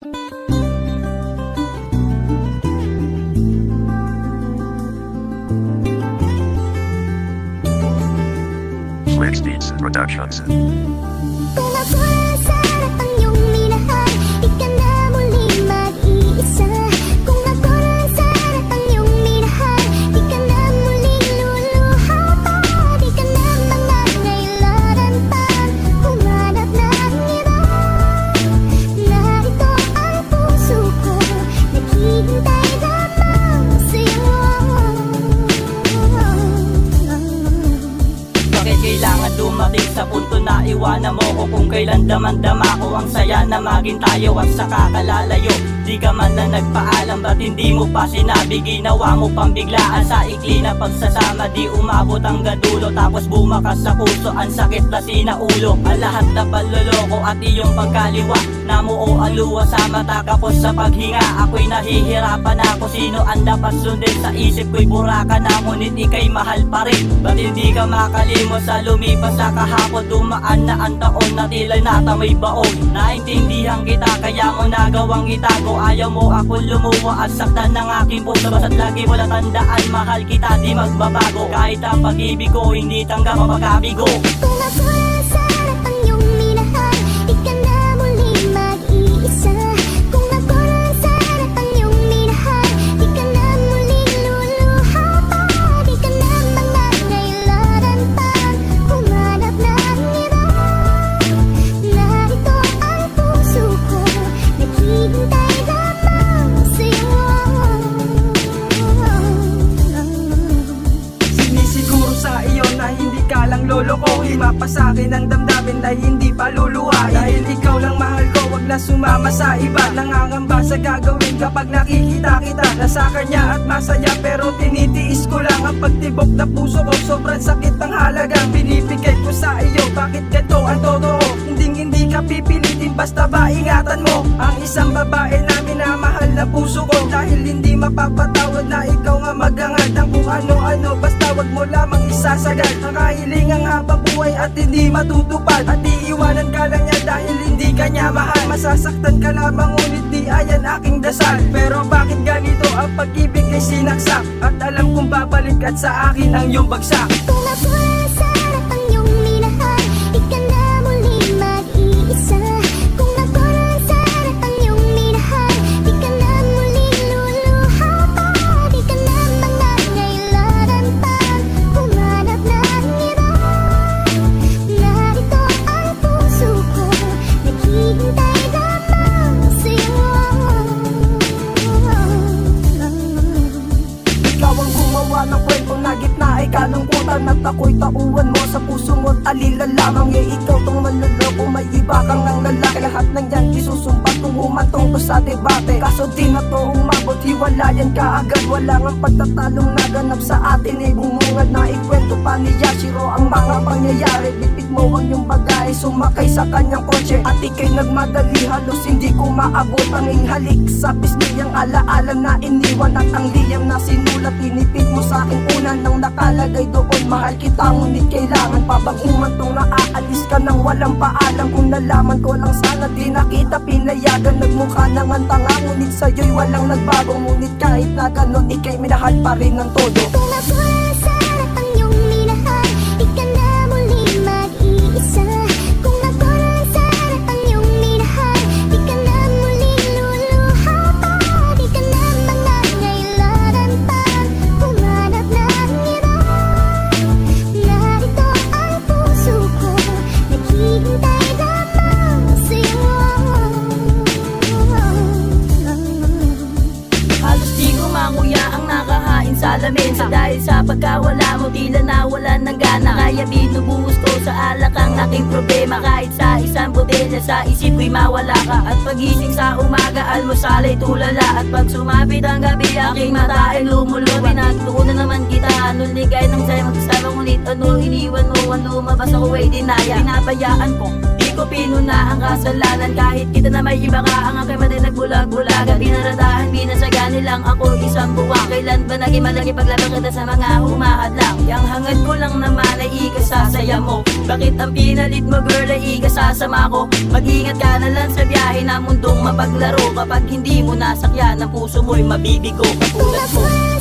Switch Beats Productions. Kung ako lang sana ang iyong minahal, di ka na muling mag-iisa. Kung ako lang sana ang iyong minahal, di ka na muling luluha pa. Di ka na mangangailangan pa humanap ng iba. Narito ang puso ko, naghihintay lamang sa'yo. Bakit kailangan dumating sa punto na iwanan mo ko? Kung kailan damang-dama ko ang saya na maging tayo at saka kalalayo. Di ka man na nagpaalam, ba't hindi mo pa sinabi? Ginawa mo pang biglaan sa ikli na pagsasama. Di umabot hanggang dulo, tapos bumakas sa puso. Ang sakit na sinaulo, ang lahat na panloloko at iyong pagkaliwa. Namuo ang luwa sa mata, kapos sa paghinga. Ako'y nahihirapan ako, sino ang dapat sundin? Sa isip ko'y buraka na, ngunit ika'y mahal pa rin. Ba't hindi ka makalimot sa lumipas sa kahapon? Dumaan na ang taon na tila natamay baon. Naintindihan kita, kaya mo nagawang itago. Ayaw mo akong lumuwa at saktan ng aking puso. Basta't lagi mo tandaan, mahal kita, di magbabago. Kahit ang pag-ibig ko, hindi tanggap ang pagkabigo. Kung ako lang sana ang iyong minahal, di ka na muling mag-iisa. Kung ako lang sana ang iyong minahal, di ka na muling luluha pa. Di ka na mangangailangan pa humanap ng iba. Narito ang puso ko, naghihintay lamang sa'yo. Sinisiguro sa iyo na hindi ka lang loloko. Himapa sa akin ang damdamin na hindi pa luluhain. Dahil ikaw lang mahal ko, wag na sumama sa iba. Nangangamba sa gagawin kapag nakikita kita. Nasa kanya at masaya pero tinitiis ko lang ang pagtibok na puso ko. Sobrang sakit ng halagang binibigay ko sa iyo. Bakit ganito ang totoo? Hindi ka pipilitin, basta ba ingatan mo ang isang babae na minamahal na puso ko. Dahil hindi mapapatawad na ikaw nga maghangad ng kung ano-ano. Basta wag mo lamang isasagad ang kahilingang habang buhay at hindi matutupad. At iiwanan ka lang niya dahil hindi ka niya mahal. Masasaktan ka lamang ngunit di ayan aking dasal. Pero bakit ganito ang pag-ibig ay sinaksak? At alam kong babalik at sa akin ang iyong bagsak. Kung ako lang sana ang iyong minahal, di ka na muling mag-iisa. Kung ako lang sana ang iyong minahal, di ka na muling luluha pa. Di ka na mangangailangan pa humanap ng iba. Narito ang puso ko, naghihintay lamang sa'yo. Ikaw ang gumawa ng kwentong na gitna ay kalungkutan. At ako'y tauhan mo sa puso mo't alila lamang. Ikaw tong manloloko, may iba kang ang lalaki. Lahat ng yan isusumpat kung humantong to sa debate. Kaso di na to umabot, hiwalayan ka agad. Wala nga pagtatalong naganap sa atin. Bumungad na ikwento pa ni Yashiro ang mga pangyayari. Bipit mo ang iyong bagay, sumakay sa kanyang kotse. At ika'y nagmadali, halos hindi ko maabot ang halik sa pisniyang alaala na iniwan. At ang liyam na sinulat, inipit mo sa akin una nang nakalagay doon. Mahal kita ngunit kailangan pa bang umantong na aalis ka nang walang paalam? Kung nalaman ko lang sana di na kita pinayagan. Nagmukha nang ang tanga ngunit sa'yo'y walang nagbago. Ngunit kahit na ganon ika'y minahal pa rin ng todo. Kung ako lang sana ang iyong minahal, di ka na muling mag-iisa. Kung ako lang sana ang iyong minahal, di ka na muling luluha pa. Di ka na mangangailangan pa humanap ng iba. Narito ang puso ko, naghihintay lamang sa'yo. Halos di ko manguya ang nakahain sa lamin. Dahil sa pagkawala mo, tila nawalan ng gana. Kaya binubuhos ko sa alak ang aking problema. Kahit sa isang botelya, sa isip ko'y mawala ka. At pagising sa umaga, almusal ay tulala. At pag sumapit ang gabi, aking mata ay lumulubi. Nagtuko na naman kita, anong ligay ng saya magkasama. Ngunit ano iniwan mo, ang lumabas ako ay dinaya. Pinabayaan ko, di ko pinuna ang kasalanan. Kahit kita na may iba ka, ang aking mati nagbulag-bulaga. Pinaradahan ginasaga nilang ako isang buwang. Kailan ba naging malaki paglabang kita sa mga humahadlang? Yang hangad ko lang naman ay ikasasaya mo. Bakit ang pinalit mo girl ay ikasasama ko? Mag-ingat ka na lang sa biyahe na mundong mapaglaro. Kapag hindi mo nasakyan ang puso mo'y mabibigo Kung katulad ako mo. ay